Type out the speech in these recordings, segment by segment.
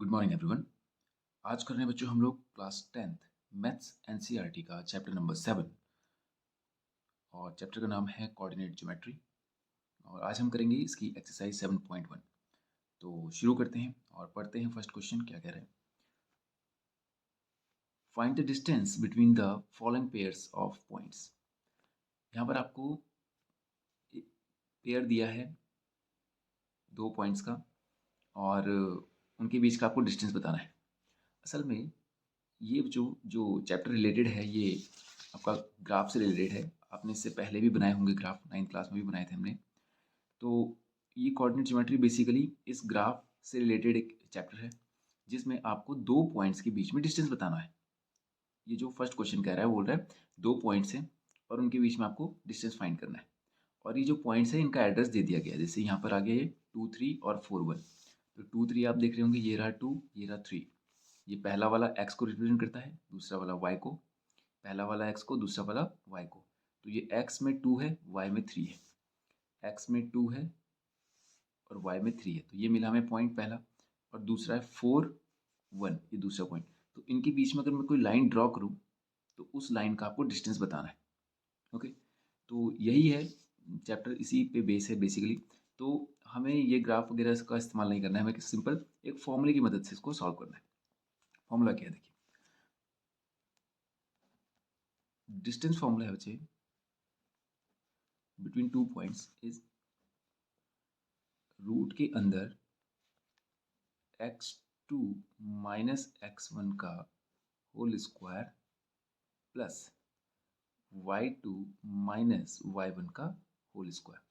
Good morning everyone. आज कर रहे हैं बच्चों हम लोग क्लास 10th मैथ्स एनसीईआरटी का चैप्टर नंबर 7 और चैप्टर का नाम है कोऑर्डिनेट ज्योमेट्री। और आज हम करेंगे इसकी एक्सरसाइज 7.1। तो शुरू करते हैं और पढ़ते हैं। फर्स्ट क्वेश्चन क्या कह रहे हैं? Find the distance between the following pairs of points. यहाँ पर आपको पेयर दिया है दो पॉइंट्स का और उनके बीच का आपको डिस्टेंस बताना है। असल में ये जो जो चैप्टर रिलेटेड है ये आपका ग्राफ से रिलेटेड है। आपने इससे पहले भी बनाए होंगे ग्राफ, 9th क्लास में भी बनाए थे हमने। तो ये कोऑर्डिनेट ज्योमेट्री बेसिकली इस ग्राफ से रिलेटेड एक चैप्टर है जिसमें आपको दो पॉइंट्स के बीच में डिस्टेंस बताना है। ये जो फर्स्ट क्वेश्चन कह रहा है बोल रहा है दो पॉइंट्स हैं और उनके बीच में आपको डिस्टेंस फाइंड करना है। और ये जो पॉइंट्स है इनका एड्रेस दे दिया गया है। जैसे यहाँ पर आ गया ये 2, 3 और 4, 1। तो 2, 3 आप देख रहे होंगे, ये रहा 2, ये रहा 3। ये पहला वाला x को रिप्रेजेंट करता है, दूसरा वाला y को। पहला वाला x को, दूसरा वाला y को। तो ये x में 2 है, y में 3 है। x में 2 है और y में 3 है। तो ये मिला हमें पॉइंट पहला। और दूसरा है 4, 1, ये दूसरा पॉइंट। तो इनके बीच में अगर मैं कोई लाइन ड्रॉ करूँ तो उस लाइन का आपको डिस्टेंस बताना है। ओके, तो यही है चैप्टर, इसी पे बेस है बेसिकली। तो हमें ये ग्राफ वगैरह का इस्तेमाल नहीं करना है, हमें सिंपल एक फॉर्मूले की मदद से इसको सॉल्व करना है। फॉर्मूला क्या है देखिए, डिस्टेंस फॉर्मूला है बच्चे, between two points is root के अंदर x2 माइनस x1 का whole square plus y2 minus y1 का होल स्क्वायर।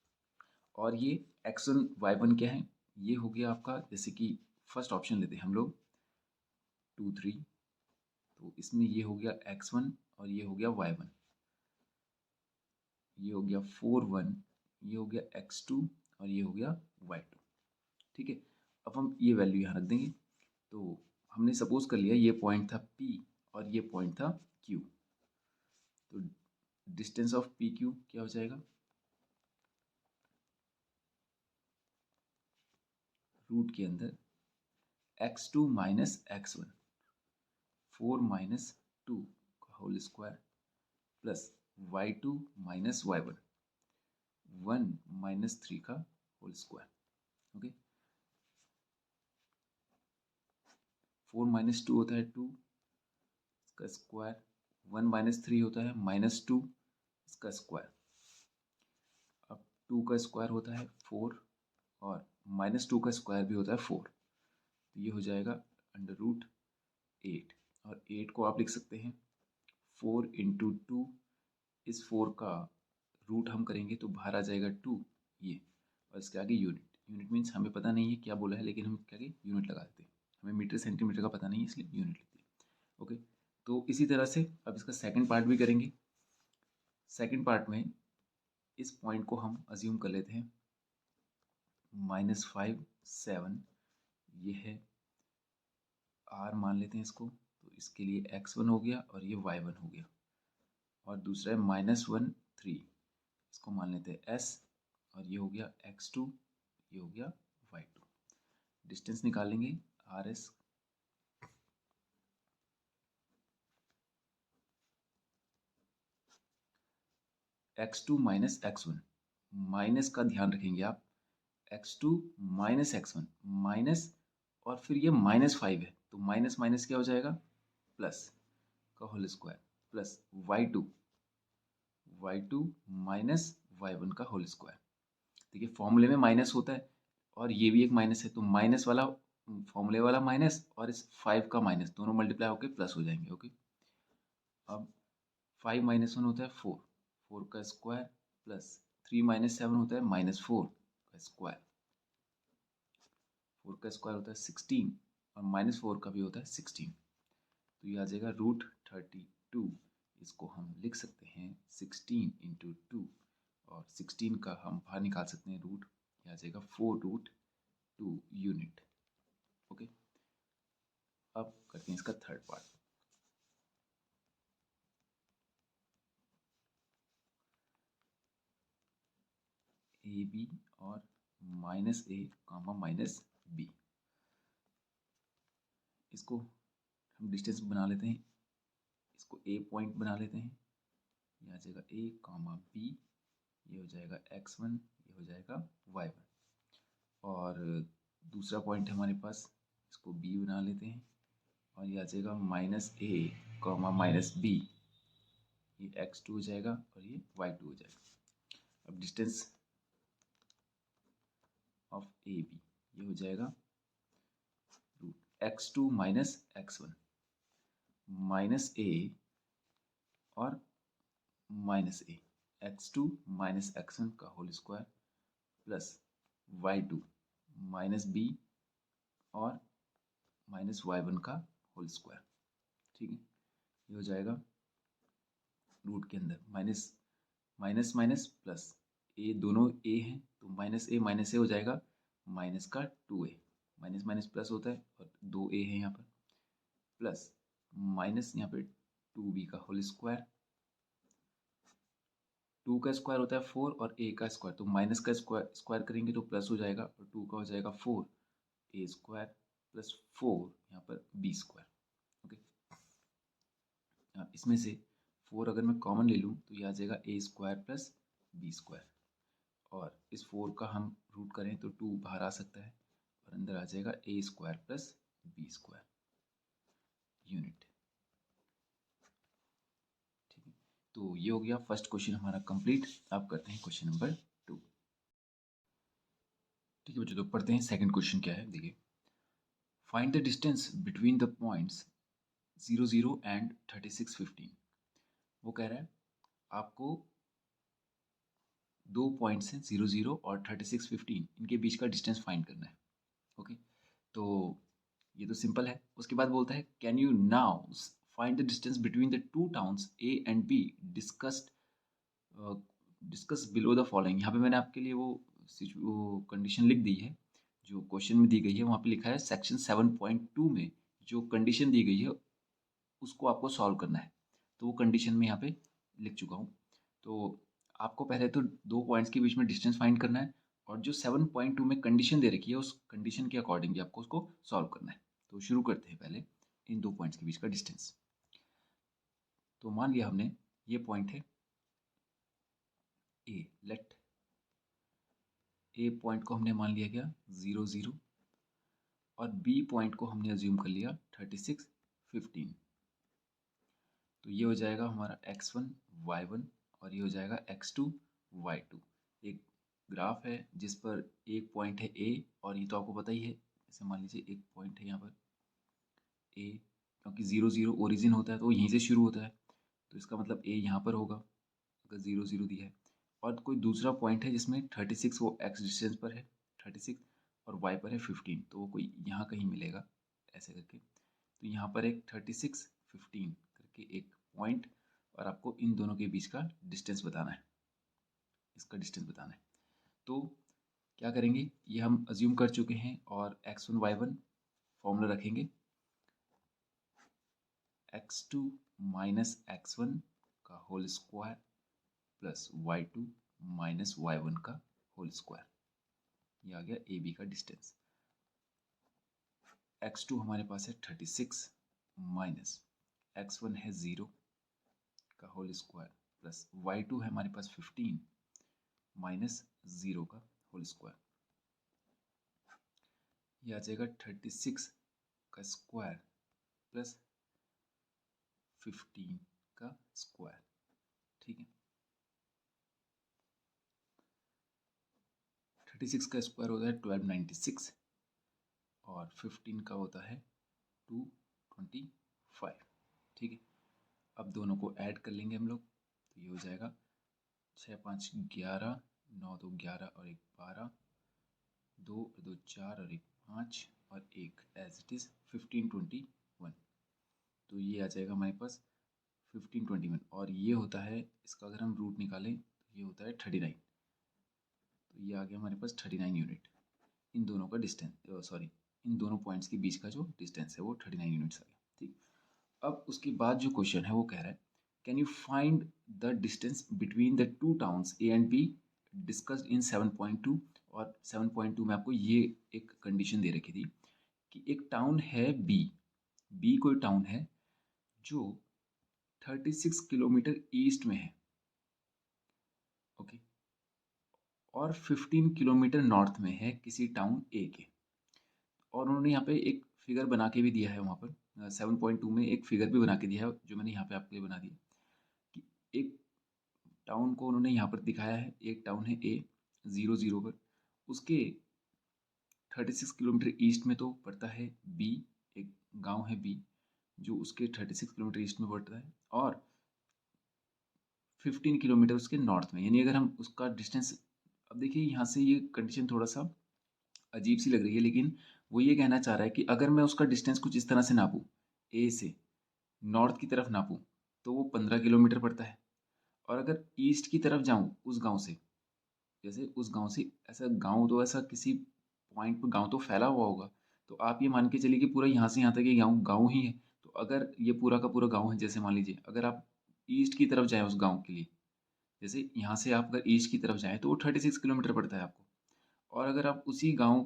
और ये x1 y1 क्या है? ये हो गया आपका, जैसे कि फर्स्ट ऑप्शन लेते हैं हम लोग 2, 3। तो इसमें ये हो गया x1 और ये हो गया y1। ये हो गया 4, 1, ये हो गया x2 और ये हो गया y2। ठीक है, अब हम ये वैल्यू यहाँ रख देंगे। तो हमने सपोज कर लिया ये पॉइंट था P और ये पॉइंट था Q। तो डिस्टेंस ऑफ पी क्यू क्या हो जाएगा? रूट के अंदर x2 माइनस x1, 4 माइनस 2 का whole square plus y2 minus y1, 1 minus 3 का होल स्क्वायर। ओके, 4 माइनस 2 होता है 2, इसका स्क्वायर। 1 माइनस 3 होता है -2, इसका स्क्वायर। अब 2 का स्क्वायर होता है 4 और -2 का स्क्वायर भी होता है 4। तो ये हो जाएगा अंडर रूट 8। और 8 को आप लिख सकते हैं 4 इंटू 2। इस 4 का रूट हम करेंगे तो बाहर आ जाएगा 2 ये, और इसके आगे यूनिट। यूनिट मीन्स हमें पता नहीं है क्या बोला है, लेकिन हम क्या आगे यूनिट लगा देते हैं। हमें मीटर सेंटीमीटर का पता नहीं है, इसलिए यूनिट लिखते हैं। ओके, तो इसी तरह से अब इसका सेकंड पार्ट भी करेंगे। सेकंड पार्ट में इस पॉइंट को हम अज्यूम कर लेते हैं -5, 7, ये है r मान लेते हैं इसको। तो इसके लिए x1 हो गया और ये y1 हो गया। और दूसरा है -1, 3, इसको मान लेते हैं s और ये हो गया x2, ये हो गया y2। डिस्टेंस निकालेंगे rs। x2 minus x1, minus का ध्यान रखेंगे आप। x2 माइनस x1 माइनस, और फिर ये -5 है तो माइनस माइनस क्या हो जाएगा? प्लस का whole square plus y2 minus y1 का होल स्क्वायर। देखिए फॉर्मूले में माइनस होता है और ये भी एक माइनस है, तो माइनस वाला फॉर्मूले वाला माइनस और इस 5 का माइनस दोनों मल्टीप्लाई होकर प्लस हो जाएंगे। ओके, अब 5 माइनस 1 होता है 4, 4 का स्क्वायर प्लस 3 माइनस 7 होता है -4 का स्क्वायर। 4 का स्क्वायर होता है 16 और -4 का भी होता है 16। तो ये आ जाएगा रूट 32। इसको हम लिख सकते हैं 16 इंटू 2, और 16 का हम बाहर निकाल सकते हैं रूट। ये आ जाएगा 4√2 यूनिट। ओके, अब करते हैं इसका थर्ड पार्ट। ए बी और -a, -b। इसको हम डिस्टेंस बना लेते हैं, इसको ए पॉइंट बना लेते हैं। ये आ जाएगा ए कॉमा बी, ये हो जाएगा x1, ये हो जाएगा y1। और दूसरा पॉइंट है हमारे पास, इसको b बना लेते हैं और ये आ जाएगा -a कॉमा -b, ये x2 हो जाएगा और ये y2 हो जाएगा। अब डिस्टेंस ऑफ ए बी ये हो जाएगा x2 माइनस x1 माइनस ए और माइनस ए, x2 माइनस x1 का whole square plus y2 minus B और माइनस y1 का होल स्क्वायर। ठीक है, ये हो जाएगा रूट के अंदर माइनस माइनस माइनस प्लस, ए दोनों ए हैं तो माइनस ए हो जाएगा माइनस का 2a, माइनस माइनस प्लस होता है और 2a है यहाँ पर, प्लस माइनस यहाँ पे 2b का होल स्क्वायर, 2 का स्क्वायर होता है 4 और a का स्क्वायर, तो माइनस का स्क्वायर करेंगे तो प्लस हो जाएगा और 2 का हो जाएगा 4, a स्क्वायर प्लस 4 यहाँ पर b स्क्वायर। ओके, इसमें से 4 अगर मैं कॉमन ले लूँ तो ये आ जाएगा a square plus b square, और इस 4 का हम रूट करें तो 2 बाहर आ सकता है और अंदर आ जाएगा a square plus b square unit. ठीक है, तो ये हो गया फर्स्ट क्वेश्चन हमारा कंप्लीट। अब करते हैं क्वेश्चन नंबर 2। ठीक है बच्चों, तो पढ़ते हैं सेकंड क्वेश्चन क्या है। देखिए, find the distance between the points 0 0 and 36 15। वो कह रहा है आपको दो पॉइंट्स हैं 0 0 और 36 15, इनके बीच का डिस्टेंस फाइंड करना है। ओके, तो ये तो सिंपल है। उसके बाद बोलता है can you now find the distance between the two towns A and be discuss below the following. यहाँ पे मैंने आपके लिए वो कंडीशन लिख दी है जो क्वेश्चन में दी गई है। वहाँ पे लिखा है सेक्शन 7.2 में जो कंडीशन दी गई है उसको आपको सॉल्व करना है। तो वो कंडीशन में यहाँ पे लिख चुका हूँ। तो आपको पहले तो दो पॉइंट्स के बीच में डिस्टेंस फाइंड करना है और जो 7.2 में कंडीशन दे रखी है उस कंडीशन के अकॉर्डिंग आपको उसको सॉल्व करना है। तो शुरू करते हैं पहले इन दो पॉइंट्स के बीच का डिस्टेंस। तो मान लिया हमने ये पॉइंट है ए, लेट ए पॉइंट को हमने मान लिया गया 0 0 और बी पॉइंट को हमने अज्यूम कर लिया 36 15। तो ये हो जाएगा हमारा x1 y1 और ये हो जाएगा x2 y2। एक ग्राफ है जिस पर एक पॉइंट है a और ये तो आपको पता ही है। जैसे मान लीजिए एक पॉइंट है यहाँ पर a, क्योंकि 0 0 ओरिजिन होता है तो यहीं से शुरू होता है, तो इसका मतलब a यहाँ पर होगा अगर 0 0 दिया है। और कोई दूसरा पॉइंट है जिसमें 36 वो x डिस्टेंस पर है 36 और y पर है 15, तो वो कोई यहाँ कहीं मिलेगा ऐसे करके। तो यहाँ पर एक 36 15 करके एक पॉइंट और आपको इन दोनों के बीच का डिस्टेंस बताना है, इसका डिस्टेंस बताना है। तो क्या करेंगे, ये हम अज्यूम कर चुके हैं और x1 y1 फॉर्मूला रखेंगे x2 माइनस x1 का whole square plus y2 minus y1 का होल स्क्वायर। ये आ गया ए बी का डिस्टेंस। x2 हमारे पास है 36 माइनस x1 है 0 का होल स्क्वायर प्लस y2 है हमारे पास 15 माइनस 0 का होल स्क्वायर। ये आ जाएगा 36 का स्क्वायर प्लस 15 का स्क्वायर। ठीक है, 36 का स्क्वायर होता है 1296 और 15 का होता है 225। ठीक है, अब दोनों को ऐड कर लेंगे हम लोग, तो ये हो जाएगा 6 5 11, 9 2 11 और 1 12, 2 2 4 और 1 5 और 1 एज इट इज़ 15 21। तो ये आ जाएगा हमारे पास 15 21 और ये होता है, इसका अगर हम रूट निकालें तो ये होता है 39। तो ये आ गया हमारे पास 39 यूनिट। इन दोनों का डिस्टेंस इन दोनों पॉइंट्स के बीच का जो डिस्टेंस है वो 39 यूनिट्स आ गया। ठीक, अब उसके बाद जो क्वेश्चन है वो कह रहा है can you find the distance between the two towns A and be discussed in 7.2। और 7.2 में आपको ये एक कंडीशन दे रखी थी कि एक टाउन है बी बी कोई टाउन है जो 36 किलोमीटर ईस्ट में है, ओके, और 15 किलोमीटर नॉर्थ में है किसी टाउन ए के। और उन्होंने यहाँ पे एक फिगर बना के भी दिया है, वहाँ पर 7.2 में एक फिगर भी बना के दिया है जो मैंने यहाँ पे आपके लिए बना दिया कि एक टाउन को उन्होंने यहाँ पर दिखाया है। एक टाउन है ए 00 पर, उसके 36 किलोमीटर ईस्ट में तो पड़ता है बी, एक गांव है बी जो उसके 36 किलोमीटर ईस्ट में पड़ता है, और 15 किलोमीटर उसके नॉर्थ में। यानी अगर हम उसका डिस्टेंस, अब देखिए यहाँ से ये कंडीशन थोड़ा सा अजीब सी लग रही है, लेकिन वो ये कहना चाह रहा है कि अगर मैं उसका डिस्टेंस कुछ इस तरह से नापूं, ए से नॉर्थ की तरफ नापूं, तो वो 15 किलोमीटर पड़ता है। और अगर ईस्ट की तरफ जाऊं उस गांव से, जैसे उस गांव से, ऐसा गांव तो ऐसा किसी पॉइंट पर गांव तो फैला हुआ होगा, तो आप ये मान के चलिए कि पूरा यहाँ से यहाँ तक ये गांव गांव ही है। तो अगर ये पूरा का पूरा गांव है, जैसे मान लीजिए अगर आप ईस्ट की तरफ जाएं उस गांव के लिए, जैसे यहाँ से आप अगर ईस्ट की तरफ जाएं तो वो 36 किलोमीटर पड़ता है आपको। और अगर आप उसी गांव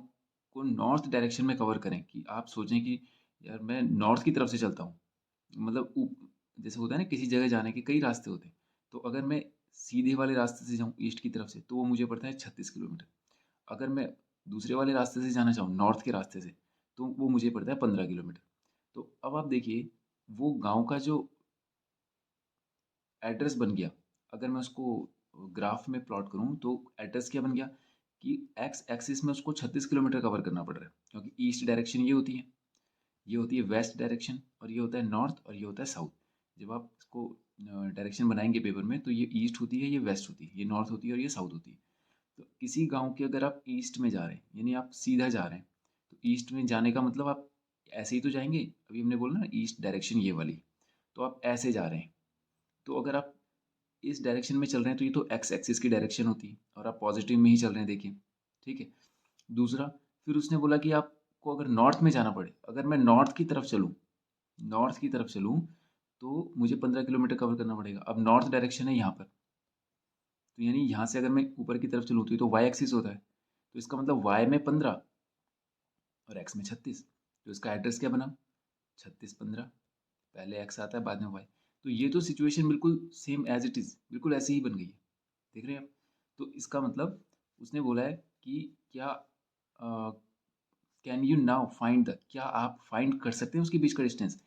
को नॉर्थ डायरेक्शन में कवर करें, कि आप सोचें कि यार मैं नॉर्थ की तरफ से चलता हूँ, मतलब जैसे होता है ना किसी जगह जाने के कई रास्ते होते हैं, तो अगर मैं सीधे वाले रास्ते से जाऊँ ईस्ट की तरफ से तो वो मुझे पड़ता है 36 किलोमीटर। अगर मैं दूसरे वाले रास्ते से जाना चाहूँ नॉर्थ के रास्ते से, तो वो मुझे पड़ता है 15 किलोमीटर। तो अब आप देखिए वो गांव का जो एड्रेस बन गया, अगर मैं उसको ग्राफ में प्लॉट करूँ तो एड्रेस क्या बन गया कि एक्स एक्सिस में उसको 36 किलोमीटर कवर करना पड़ रहा है, क्योंकि ईस्ट डायरेक्शन ये होती है वेस्ट डायरेक्शन, और ये होता है नॉर्थ, और ये होता है साउथ। जब आप इसको डायरेक्शन बनाएंगे पेपर में तो ये ईस्ट होती है, ये वेस्ट होती है, ये नॉर्थ होती है और ये साउथ होती है। तो किसी गांव के अगर आप ईस्ट में जा रहे हैं, यानी आप सीधा जा रहे हैं, तो ईस्ट में जाने का मतलब आप ऐसे ही तो जाएंगे, अभी हमने बोला ना ईस्ट डायरेक्शन ये वाली, तो आप ऐसे जा रहे हैं। तो अगर आप इस डायरेक्शन में चल रहे हैं तो ये तो एक्स एक्सिस की डायरेक्शन होती है, और आप पॉजिटिव में ही चल रहे हैं, देखिए, ठीक है। दूसरा, फिर उसने बोला कि आपको अगर नॉर्थ में जाना पड़े, अगर मैं नॉर्थ की तरफ चलूँ तो मुझे 15 किलोमीटर कवर करना पड़ेगा। अब नॉर्थ डायरेक्शन है यहाँ पर, तो यानी यहाँ से अगर मैं ऊपर की तरफ चलूँ तो ये तो वाई एक्सिस होता है, तो इसका मतलब वाई में 15 और एक्स में 36। तो इसका एड्रेस क्या बना, 36 15, पहले एक्स आता है बाद में वाई। तो ये तो सिचुएशन बिल्कुल सेम एज इट इज़, बिल्कुल ऐसे ही बन गई है, देख रहे हैं आप। तो इसका मतलब उसने बोला है कि क्या can you now find the, क्या आप फाइंड कर सकते हैं उसके बीच का डिस्टेंस।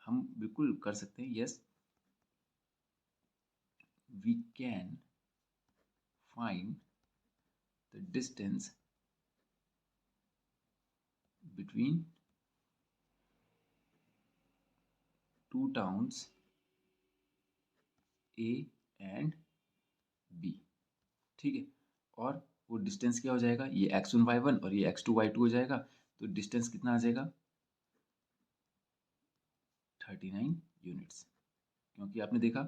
हम बिल्कुल कर सकते हैं, yes we can find the distance between two towns A and B, ठीक है। और वो डिस्टेंस क्या हो जाएगा, ये x1 y1 और ये x2 y2 हो जाएगा, तो डिस्टेंस कितना आ जाएगा 39 यूनिट्स। क्योंकि आपने देखा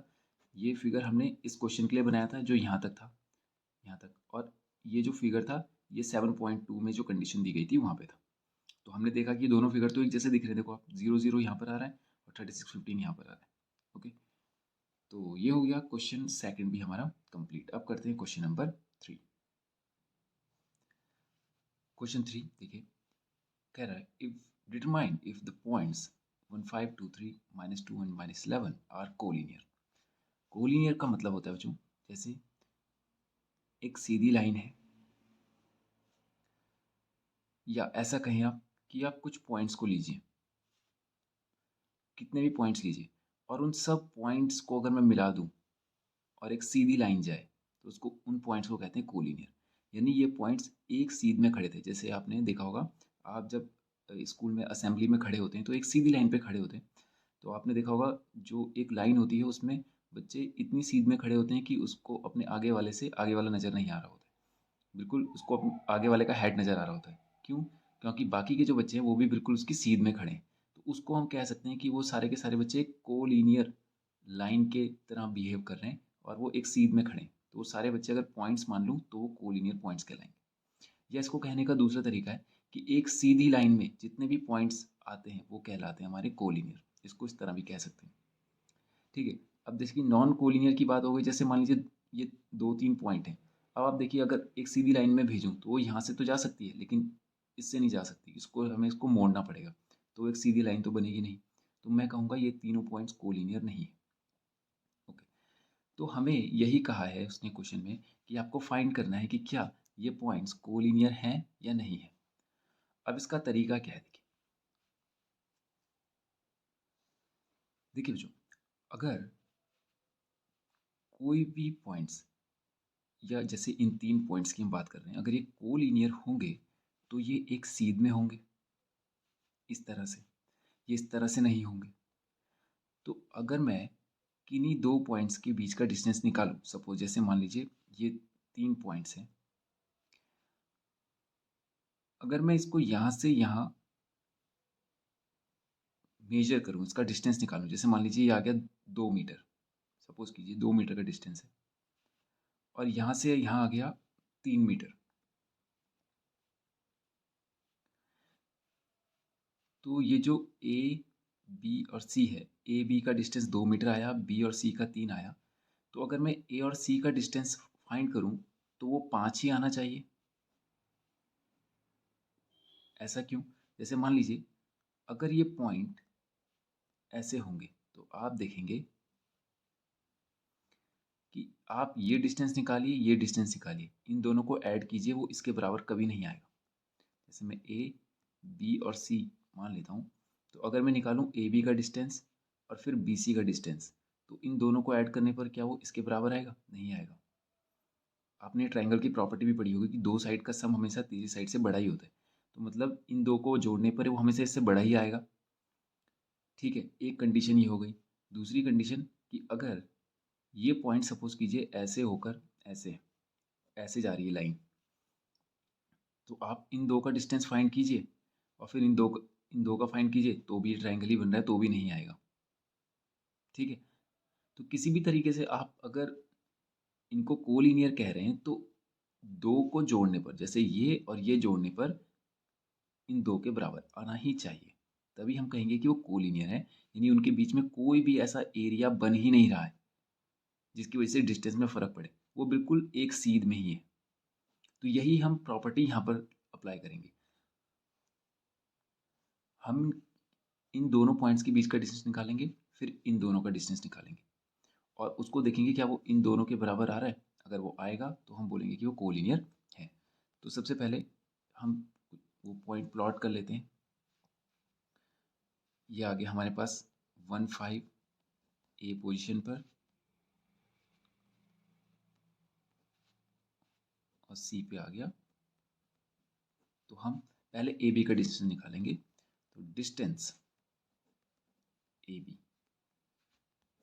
ये फिगर हमने इस क्वेश्चन के लिए बनाया था जो यहाँ तक था, यहाँ तक, और ये जो फिगर था ये 7.2 में जो कंडीशन दी गई थी वहाँ पे था। तो हमने देखा कि दोनों फिगर तो एक जैसे दिख रहे हैं, देखो आप 00 यहाँ पर आ रहा है और 36 15 यहाँ पर आ रहा है, ओके। तो ये हो गया क्वेश्चन सेकंड भी हमारा कंप्लीट। अब करते हैं क्वेश्चन नंबर 3। क्वेश्चन 3 देखिए, कह रहा है if determine if the points 1 5 2 3 -2 and -11 are collinear. Collinear का मतलब होता है बच्चों, जैसे एक सीधी लाइन है, या ऐसा कहें आप कि आप कुछ पॉइंट्स को लीजिए, कितने भी पॉइंट्स लीजिए, और उन सब पॉइंट्स को अगर मैं मिला दूं और एक सीधी लाइन जाए, तो उसको उन पॉइंट्स को कहते हैं कोलिनियर। यानी ये पॉइंट्स एक सीध में खड़े थे, जैसे आपने देखा होगा आप जब स्कूल में असेंबली में खड़े होते हैं तो एक सीधी लाइन पे खड़े होते हैं। तो आपने देखा होगा जो एक लाइन होती है उसमें बच्चे इतनी सीध में खड़े होते हैं कि उसको अपने आगे वाले से आगे वाला नज़र नहीं आ रहा होता है, बिल्कुल उसको आगे वाले का हेड नज़र आ रहा होता है। क्यों? क्योंकि बाकी के जो बच्चे हैं वो भी बिल्कुल उसकी सीध में खड़े हैं। तो उसको हम कह सकते हैं कि वो सारे के सारे बच्चे कोलिनियर लाइन के तरह बिहेव कर रहे हैं, और वो एक सीध में खड़े हैं। तो वो सारे बच्चे अगर पॉइंट्स मान लूँ तो वो कोलिनियर पॉइंट्स कहलाएंगे। या इसको कहने का दूसरा तरीका है कि एक सीधी लाइन में जितने भी पॉइंट्स आते हैं वो कहलाते हैं हमारे कोलिनियर। इसको इस तरह भी कह सकते हैं, ठीक है। अब देखिए नॉन कोलिनियर की बात हो गई, जैसे मान लीजिए ये 2 3 पॉइंट हैं। अब आप देखिए अगर एक सीधी लाइन में भेजूँ तो वो यहाँ से तो जा सकती है, लेकिन इससे नहीं जा सकती, इसको हमें इसको मोड़ना पड़ेगा। तो एक सीधी लाइन तो बनेगी नहीं, तो मैं कहूँगा ये तीनों पॉइंट्स कोलिनियर नहीं है। ओके, तो हमें यही कहा है उसने क्वेश्चन में कि आपको फाइंड करना है कि क्या ये पॉइंट्स कोलिनियर हैं या नहीं है। अब इसका तरीका क्या है, देखिए बच्चों, अगर कोई भी पॉइंट्स, या जैसे इन तीन पॉइंट्स की हम बात कर रहे हैं, अगर ये कोलिनियर होंगे तो ये एक सीध में होंगे, इस तरह से, ये इस तरह से नहीं होंगे। तो अगर मैं किन्हीं दो पॉइंट्स के बीच का डिस्टेंस निकालूं, सपोज जैसे मान लीजिए ये तीन पॉइंट्स हैं, अगर मैं इसको यहाँ से यहाँ मेजर करूं, इसका डिस्टेंस निकालूं, जैसे मान लीजिए ये आ गया 2 मीटर, सपोज कीजिए 2 मीटर का डिस्टेंस है, और यहाँ से यहाँ आ गया 3 मीटर, तो ये जो ए बी और सी है, ए बी का डिस्टेंस 2 मीटर आया, बी और सी का 3 आया, तो अगर मैं ए और सी का डिस्टेंस फाइंड करूं तो वो 5 ही आना चाहिए। ऐसा क्यों? जैसे मान लीजिए अगर ये पॉइंट ऐसे होंगे तो आप देखेंगे कि आप ये डिस्टेंस निकालिए, ये डिस्टेंस निकालिए, इन दोनों को ऐड कीजिए, वो इसके बराबर कभी नहीं आएगा। जैसे मैं ए बी और सी मान लेता हूँ, तो अगर मैं निकालूँ ए बी का डिस्टेंस और फिर बी सी का डिस्टेंस, तो इन दोनों को ऐड करने पर क्या वो इसके बराबर आएगा? नहीं आएगा। आपने ट्रायंगल की प्रॉपर्टी भी पढ़ी होगी कि दो साइड का सम हमेशा तीसरी साइड से बड़ा ही होता है, तो मतलब इन दो को जोड़ने पर वो हमेशा इससे बड़ा ही आएगा। ठीक है, एक कंडीशन ये हो गई। दूसरी कंडीशन कि अगर ये पॉइंट सपोज कीजिए ऐसे होकर ऐसे ऐसे जा रही है लाइन, तो आप इन दो का डिस्टेंस फाइंड कीजिए और फिर इन दो का फाइंड कीजिए, तो भी ये ट्रायंगल ही बन रहा है, तो भी नहीं आएगा। ठीक है, तो किसी भी तरीके से आप अगर इनको कोलिनियर कह रहे हैं तो दो को जोड़ने पर, जैसे ये और ये जोड़ने पर इन दो के बराबर आना ही चाहिए, तभी हम कहेंगे कि वो कोलिनियर है, यानी उनके बीच में कोई भी ऐसा एरिया बन ही नहीं रहा है जिसकी वजह से डिस्टेंस में फर्क पड़े, वो बिल्कुल एक सीध में ही है। तो यही हम प्रॉपर्टी यहाँ पर अप्लाई करेंगे। हम इन दोनों पॉइंट्स के बीच का डिस्टेंस निकालेंगे, फिर इन दोनों का डिस्टेंस निकालेंगे और उसको देखेंगे क्या वो इन दोनों के बराबर आ रहा है। अगर वो आएगा तो हम बोलेंगे कि वो कोलिनियर है। तो सबसे पहले हम वो पॉइंट प्लॉट कर लेते हैं। ये आ गया हमारे पास 1 5 ए पोजीशन पर और सी पे आ गया। तो हम पहले ए बी का डिस्टेंस निकालेंगे। तो डिस्टेंस ए बी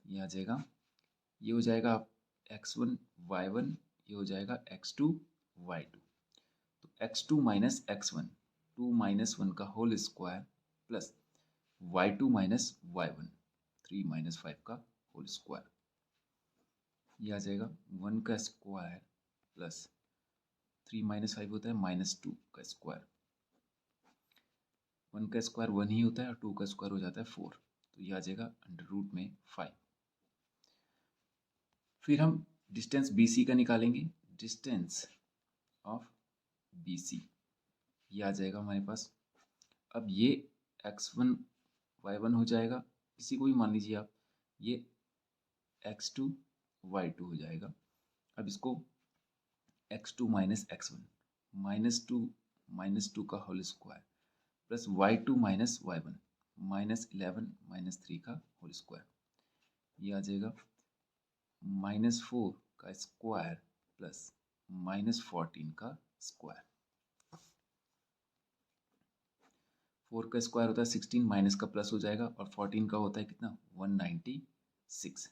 ये आ जाएगा, ये हो जाएगा x1 y1, ये हो जाएगा x2 y2। तो x2 माइनस x1, 2 - 1 का whole square plus y2 minus y1, 3 - 5 का होल स्क्वायर। ये आ जाएगा 1 का स्क्वायर प्लस 3 - 5 होता है -2 का स्क्वायर। 1 का स्क्वायर 1 ही होता है और 2 का स्क्वायर हो जाता है 4, तो ये आ जाएगा √5। फिर हम डिस्टेंस बी सी का निकालेंगे। डिस्टेंस ऑफ बी सी ये आ जाएगा हमारे पास। अब ये x1 y1 हो जाएगा, किसी को भी मान लीजिए आप, ये x2 y2 हो जाएगा। अब इसको x2 माइनस x1, -2 का whole square plus y2 minus y1, -11 - 3 का होल स्क्वायर। ये आ जाएगा -4 का स्क्वायर प्लस -14 का स्क्वायर। 4 का स्क्वायर होता है 16, माइनस का प्लस हो जाएगा और 14 का होता है कितना 196।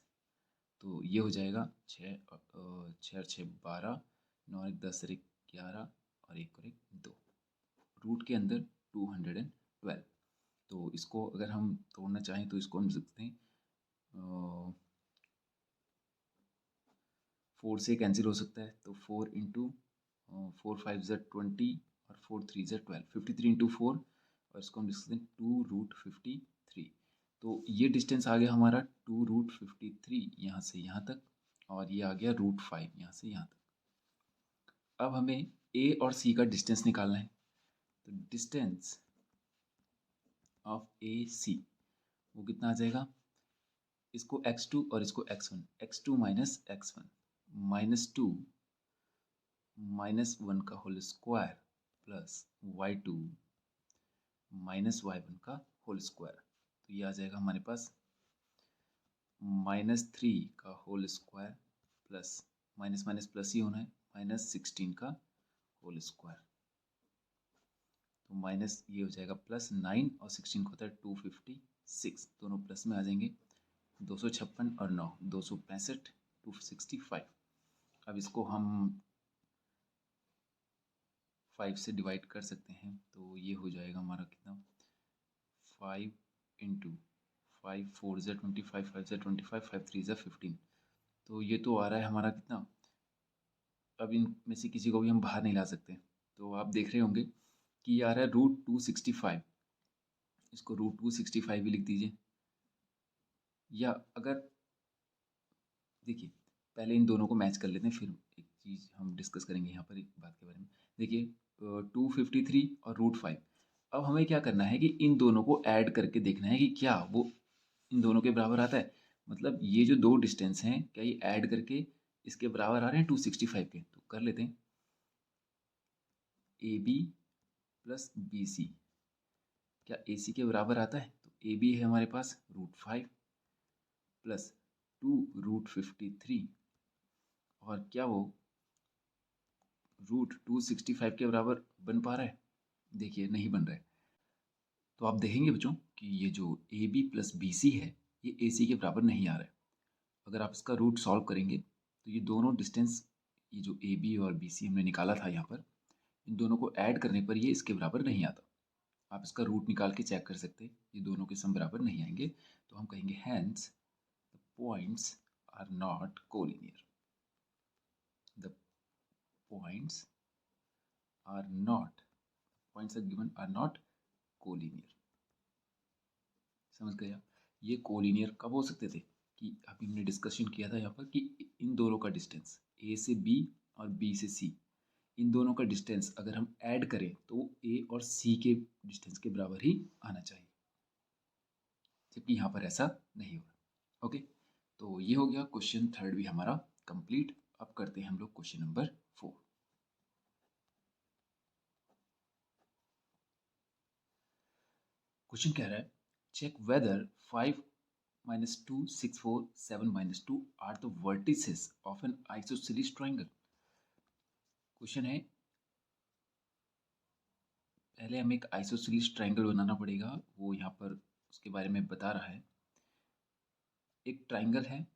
तो ये हो जाएगा 6 6 6 12, 9 1 10 1 11 और 1 और 1 2, रूट के अंदर 212। तो इसको अगर हम तोड़ना चाहें तो इसको हम लिखते हैं 4 से कैंसिल हो सकता है, तो 4 इंटू 4 5 ज़ा 20 और 4 3 ज़ा 12, 53 इंटू 4, और इसको हम लिख सकते हैं 2√53। तो ये डिस्टेंस आ गया हमारा 2√53 यहाँ से यहाँ तक, और ये आ गया √5 यहाँ से यहाँ तक। अब हमें ए और सी का डिस्टेंस निकालना है। तो डिस्टेंस ऑफ ए सी, वो कितना आ जाएगा, इसको x2 और इसको x1, x2 माइनस x1 -2 -1 का whole square plus y2 -y1 का होल स्क्वायर। तो ये आ जाएगा हमारे पास -3 का whole square plus minus minus plus ही होना है -16 का होल स्क्वायर। तो माइनस ये हो जाएगा +9 और 16 को होता है 256, दोनों प्लस में आ जाएंगे। 256 और 9 265, 265। अब इसको हम 5 से डिवाइड कर सकते हैं, तो ये हो जाएगा हमारा कितना, 5 इंटू 5 4 ज़ा 25, 5 ज़ा 25, 5 3 ज़ा 15। तो ये तो आ रहा है हमारा कितना, अब इनमें से किसी को भी हम बाहर नहीं ला सकते, तो आप देख रहे होंगे कि ये आ रहा है √265, इसको √265 भी लिख दीजिए। या अगर देखिए, पहले इन दोनों को मैच कर लेते हैं, फिर एक चीज़ हम डिस्कस करेंगे यहाँ पर एक बात के बारे में। देखिए 253 और √5, अब हमें क्या करना है कि इन दोनों को ऐड करके देखना है कि क्या वो इन दोनों के बराबर आता है। मतलब ये जो दो डिस्टेंस हैं, क्या ये ऐड करके इसके बराबर आ रहे हैं 265 के, तो कर लेते हैं। A B plus B C क्या ए सी के बराबर आता है, तो ए बी है हमारे पास √5 प्लस 2√53, और क्या वो √265 के बराबर बन पा रहा है, देखिए नहीं बन रहा है। तो आप देखेंगे बच्चों कि ये जो A B plus B C है, ये ए सी के बराबर नहीं आ रहा है। अगर आप इसका रूट सॉल्व करेंगे तो ये दोनों डिस्टेंस, ये जो ए बी और बी सी हमने निकाला था यहाँ पर, इन दोनों को ऐड करने पर ये इसके बराबर नहीं आता। आप इसका रूट निकाल के चेक कर सकते हैं, ये दोनों के सम बराबर नहीं आएंगे। तो हम कहेंगे hence the points are not collinear, the points are not, points are given are not collinear. समझ गए आप, ये कोलिनियर कब हो सकते थे, कि अभी हमने डिस्कशन किया था यहाँ पर कि इन दोनों का डिस्टेंस ए से बी और बी से सी, इन दोनों का डिस्टेंस अगर हम ऐड करें तो ए और सी के डिस्टेंस के बराबर ही आना चाहिए, जबकि यहाँ पर ऐसा नहीं हो रहा। ओके, तो ये हो गया क्वेश्चन थर्ड भी हमारा कंप्लीट। अब करते हैं हम लोग क्वेश्चन नंबर 4। क्वेश्चन कह रहा है check whether 5 -2 6 4 7 -2 are the vertices of an isosceles triangle. Question है, पहले हमें एक आइसोसेलेस ट्रायंगल बनाना पड़ेगा, वो यहाँ पर उसके बारे में बता रहा है। एक ट्रायंगल है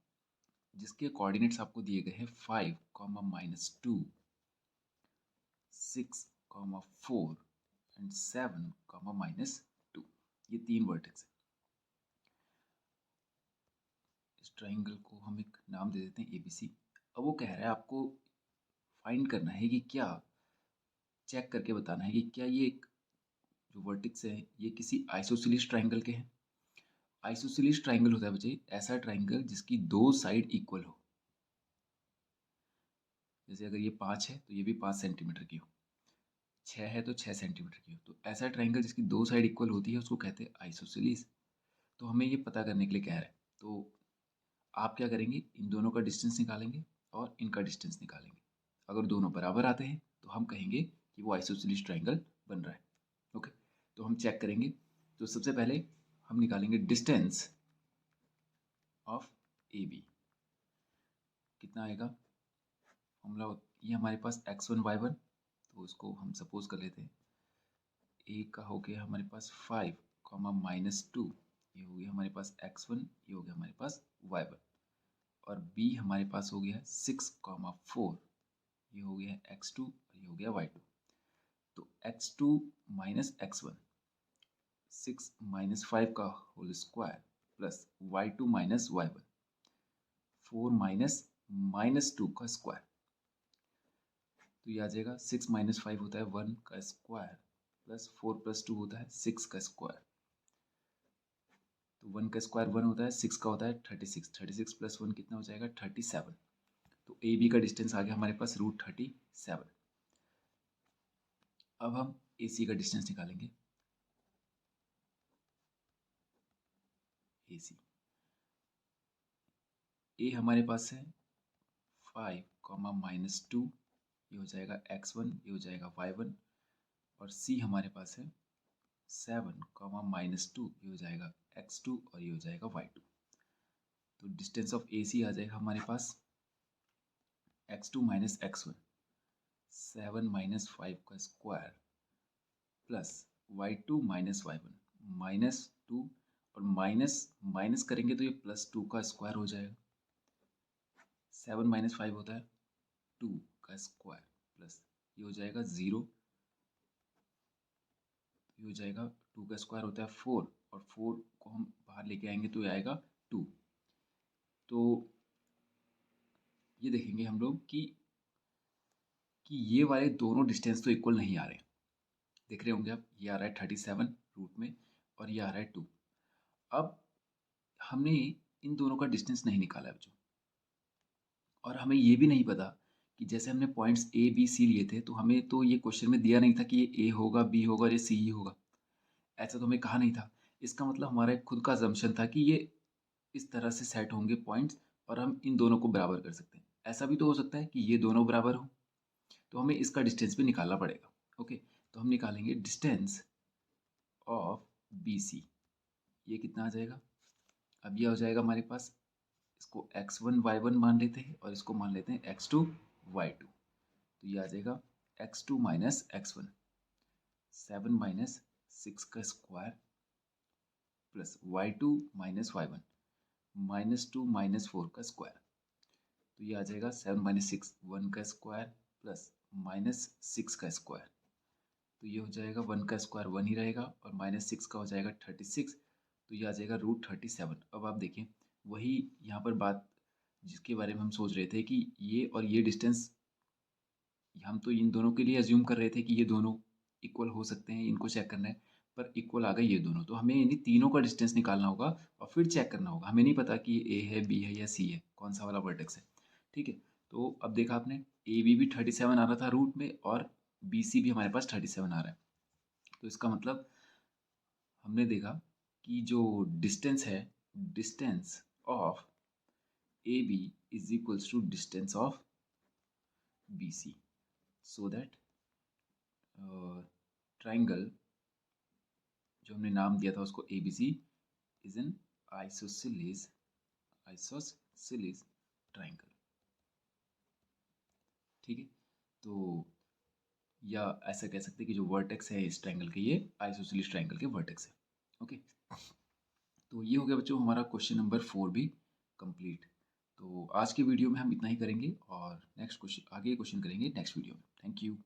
जिसके कोऑर्डिनेट्स आपको दिए गए हैं 5, -2 6, 4 एंड 7, -2। ये 3 वर्टेक्स है। इस ट्रायंगल को हम एक नाम दे देते हैं ABC। अब वो कह रहा है आपको फाइंड करना है कि क्या, चेक करके बताना है कि क्या ये एक जो वर्टेक्स है ये किसी आइसोसेलेस ट्रायंगल के हैं। आइसोसेलेस ट्रायंगल होता है बच्चे ऐसा ट्रायंगल जिसकी दो साइड इक्वल हो। जैसे अगर ये 5 है तो ये भी 5 सेंटीमीटर की हो, 6 है तो 6 सेंटीमीटर की हो, तो ऐसा ट्रायंगल जिसकी दो साइड इक्वल होती है उसको कहते हैं आइसोसेलेस। तो हमें ये पता करने के लिए कह रहा है, तो आप क्या करेंगे, इन दोनों का डिस्टेंस निकालेंगे और इनका डिस्टेंस निकालेंगे। अगर दोनों बराबर आते हैं तो हम कहेंगे कि वो आइसोसेलेस ट्रायंगल बन रहा है। ओके, तो हम चेक करेंगे। तो सबसे पहले हम निकालेंगे डिस्टेंस ऑफ ए बी, कितना आएगा फॉर्मूला, ये हमारे पास x1 y1, तो उसको हम सपोज कर लेते हैं। ए का हो गया हमारे पास 5, -2, ये हो गया हमारे पास x1, ये हो गया हमारे पास y1, और b हमारे पास हो गया 6, 4, ये हो गया x2 और ये हो गया y2। तो x2 माइनस x1, 6 -5 का whole square plus y2 minus y1, 4 -2 का स्क्वायर। तो ये आ जाएगा 6 -5 होता है 1 का स्क्वायर प्लस 4 + 2 होता है 6 का स्क्वायर। तो 1 का स्क्वायर 1 होता है, 6 का होता है 36, 36 + 1 कितना हो जाएगा 37। तो ए बी का डिस्टेंस आ गया हमारे पास √37। अब हम ए सी का डिस्टेंस निकालेंगे। ए सी। ए हमारे पास है 5, -2, ये हो जाएगा x1, ये हो जाएगा y1। और सी हमारे पास है 7, -2, ये हो जाएगा x2 और ये हो जाएगा y2। तो डिस्टेंस ऑफ ए सी आ जाएगा हमारे पास x2 माइनस x1, 7 - 5 का square plus y2 minus y1, -2, और माइनस माइनस करेंगे तो ये +2 का स्क्वायर हो जाएगा। 7 - 5 होता है 2 का स्क्वायर प्लस ये हो जाएगा 0, ये हो जाएगा 2 का स्क्वायर होता है 4, और 4 को हम बाहर लेके आएंगे तो ये आएगा 2। तो ये देखेंगे हम लोग कि ये वाले दोनों डिस्टेंस तो इक्वल नहीं आ रहे। देख रहे होंगे आप, ये आ रहा है 37 रूट में और ये आ रहा है 2। अब हमने इन दोनों का डिस्टेंस नहीं निकाला है बच्चों, और हमें ये भी नहीं पता कि जैसे हमने पॉइंट्स ए बी सी लिए थे, तो हमें तो ये क्वेश्चन में दिया नहीं था कि ये ए होगा, बी होगा और ये सी ही होगा। ऐसा तो हमें कहा नहीं था। इसका मतलब हमारा एक खुद का अजम्पशन था कि ये इस तरह से सेट होंगे पॉइंट्स और हम इन दोनों को बराबर कर सकते हैं। ऐसा भी तो हो सकता है कि ये दोनों बराबर हो, तो हमें इसका डिस्टेंस भी निकालना पड़ेगा। ओके, तो हम निकालेंगे डिस्टेंस ऑफ बी सी। ये कितना आ जाएगा? अब ये हो जाएगा हमारे पास, इसको x1 y1 मान लेते हैं और इसको मान लेते हैं x2 y2। तो ये आ जाएगा x2 माइनस x1, 7 - 6 का square plus y2 minus y1, -2 -4 का स्क्वायर। तो ये आ जाएगा 7 - 6, 1 का स्क्वायर प्लस -6 का स्क्वायर। तो ये हो जाएगा 1 का स्क्वायर 1 ही रहेगा और -6 का हो जाएगा 36। तो ये आ जाएगा √37। अब आप देखें, वही यहाँ पर बात जिसके बारे में हम सोच रहे थे कि ये और ये डिस्टेंस, हम तो इन दोनों के लिए अज्यूम कर रहे थे कि ये दोनों इक्वल हो सकते हैं, इनको चेक करना है, पर इक्वल आ गए ये दोनों। तो हमें इन्हीं तीनों का डिस्टेंस निकालना होगा और फिर चेक करना होगा। हमें नहीं पता कि ए है, बी है या सी है, कौन सा वाला वर्टेक्स है। ठीक है, तो अब देखा आपने, ए बी भी 37 आ रहा था रूट में और बी सी भी हमारे पास 37 आ रहा है। तो इसका मतलब हमने देखा कि जो डिस्टेंस है, distance of A B is equals to distance of B C, so that triangle जो हमने नाम दिया था उसको A B C is an isosceles triangle. ठीक है, तो या ऐसा कह सकते हैं कि जो वर्टेक्स है इस ट्राइंगल के, ये आइसोसेलेस ट्राइंगल के वर्टेक्स है। ओके, तो ये हो गया बच्चों हमारा क्वेश्चन नंबर 4 भी कंप्लीट। तो आज के वीडियो में हम इतना ही करेंगे और नेक्स्ट क्वेश्चन, आगे क्वेश्चन करेंगे नेक्स्ट वीडियो में। Thank you.